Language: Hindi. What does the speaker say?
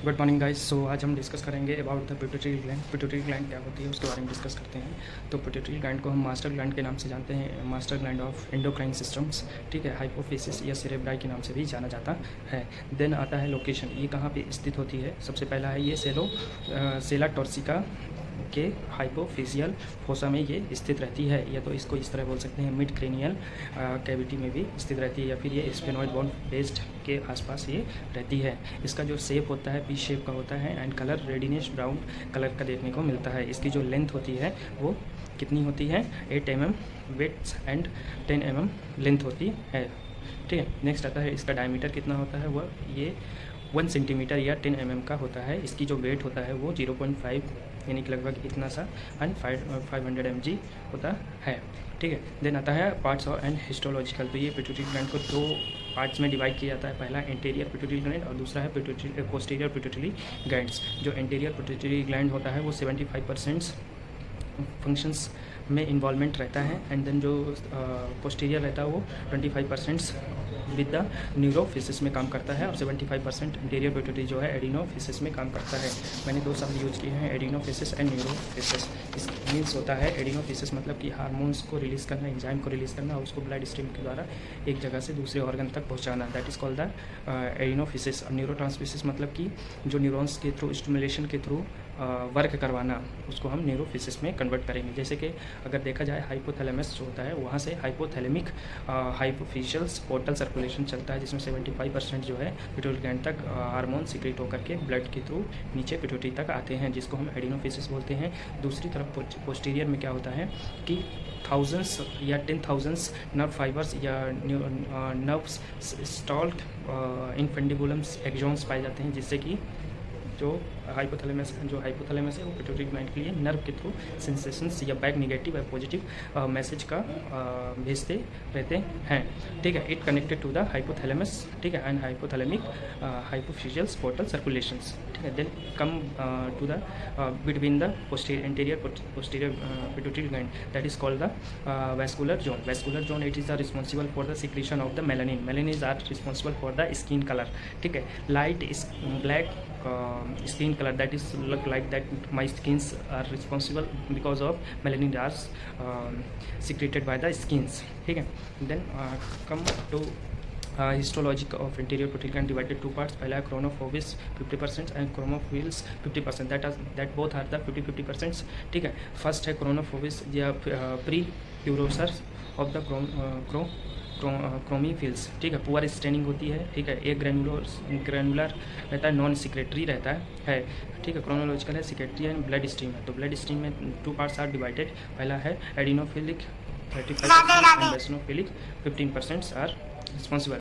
Good morning guys. सो आज हम डिस्कस करेंगे about the pituitary gland. Pituitary gland क्या होती है उसके बारे में डिस्कस करते हैं। तो पिट्यूटरी ग्लैंड को हम मास्टर ग्लैंड के नाम से जानते हैं, master gland of endocrine systems, ठीक है। हाइपोफिसिस या सेरेब्राई के नाम से भी जाना जाता है। देन आता है लोकेशन, ये कहाँ पे स्थित होती है। सबसे पहला है ये सेला टॉर्सिका के हाइपोफिजियल फोसा में ये स्थित रहती है, या तो इसको इस तरह बोल सकते हैं मिड क्रेनियल कैविटी में भी स्थित रहती है, या फिर ये स्फेनॉइड बोन बेस्ड के आसपास ये रहती है। इसका जो शेप होता है पी शेप का होता है एंड कलर रेडिनिश ब्राउन कलर का देखने को मिलता है। इसकी जो लेंथ होती है वो कितनी होती है, 8 mm width and 10 mm length होती है, ठीक है। नेक्स्ट आता है इसका डायमीटर कितना होता है, वह ये 1 सेंटीमीटर या 10 mm का होता है। इसकी जो वेट होता है वो 0.5 यानी कि लगभग इतना सा एंड 500 mg होता है, ठीक है। देन आता है पार्ट्स और एंड हिस्टोलॉजिकल। तो ये पिट्यूटरी ग्लैंड को 2 पार्ट्स में डिवाइड किया जाता है। पहला एंटीरियर पिट्यूटरी ग्लैंड और दूसरा है पोस्टीरियर पिट्यूटरी ग्लैंड्स। जो एंटीरियर पिट्यूटरी ग्लैंड होता है वो 75% फंक्शंस में इन्वॉल्वमेंट रहता है, एंड देन जो पोस्टीरियर रहता है वो 25% विद द न्यूरोफिसिस में काम करता है, और 75% इंटीरियर पिट्यूटरी जो है एडिनोफिसिस में काम करता है। मैंने 2 शब्द यूज किए हैं, एडिनोफिसिस एंड न्यूरोफिसिस। इस मीन्स होता है एडिनोफिसिस मतलब कि हार्मोन्स को रिलीज़ करना, एंजाइम को रिलीज़ करना और उसको ब्लड स्ट्रीम के द्वारा एक जगह से दूसरे ऑर्गन तक पहुँचाना, दैट इज़ कॉल्ड द एडिनोफिसिस। और न्यूरोट्रांसमिसिस मतलब कि जो न्यूरॉन्स के थ्रू स्टिमुलेशन के थ्रू वर्क करवाना, उसको हम न्यूरोफिसिस में कन्वर्ट करेंगे। जैसे कि अगर देखा जाए हाइपोथैलेमस जो होता है वहाँ से हाइपोथैलेमिक हाइपोफिशियल्स पोर्टल सर्कुलेशन चलता है, जिसमें 75% जो है पिट्यूटरी ग्लैंड तक हार्मोन सीक्रेट होकर के ब्लड के थ्रू नीचे पिट्यूटरी तक आते हैं, जिसको हम एडिनोफिसिस बोलते हैं। दूसरी तरफ पोस्टीरियर में क्या होता है कि थाउजेंड्स या 10,000 नर्व फाइबर्स या नर्व्स स्टॉल्ड इन फंडिबुलम्स एक्सॉन्स पाए जाते हैं, जिससे कि जो हाइपोथैलेमस है वो पिट्यूटरी ग्लैंड के लिए नर्व के थ्रू सेंसेशंस या बैक नेगेटिव या पॉजिटिव मैसेज का भेजते रहते हैं, ठीक है। It connected to the hypothalamus, ठीक है, and hypothalamic hypophyseal portal circulations, ठीक है। Then come to the between the posterior pituitary gland, that is called the vascular zone. Vascular zone it is the responsible for the secretion of the melanin. Melanin are responsible for the skin colour, ठीक है। Light black skin color, that is look like that my skins are responsible because of melanin are secreted by the skins, ठीक है। then come to histology of interior piट्यूटरी ग्लैंड divided 2 parts. पहला है chronophobis 50% and chromophils 50%, that both are the 50-50%, ठीक है। फर्स्ट है chronophobis या प्रीक्यूरोसर ऑफ द क्रोमीफिल्स, ठीक है। पुअर स्टेनिंग होती है, ठीक है। एक ग्रैनुलर रहता है, नॉन सिक्रेटरी रहता है, ठीक है। क्रोनोलॉजिकल है, सिक्रेटरी एंड ब्लड स्ट्रीम है। तो ब्लड स्ट्रीम में 2 पार्ट्स आर डिवाइडेड। पहला है acidophilic 35% and basophilic 15% are responsible.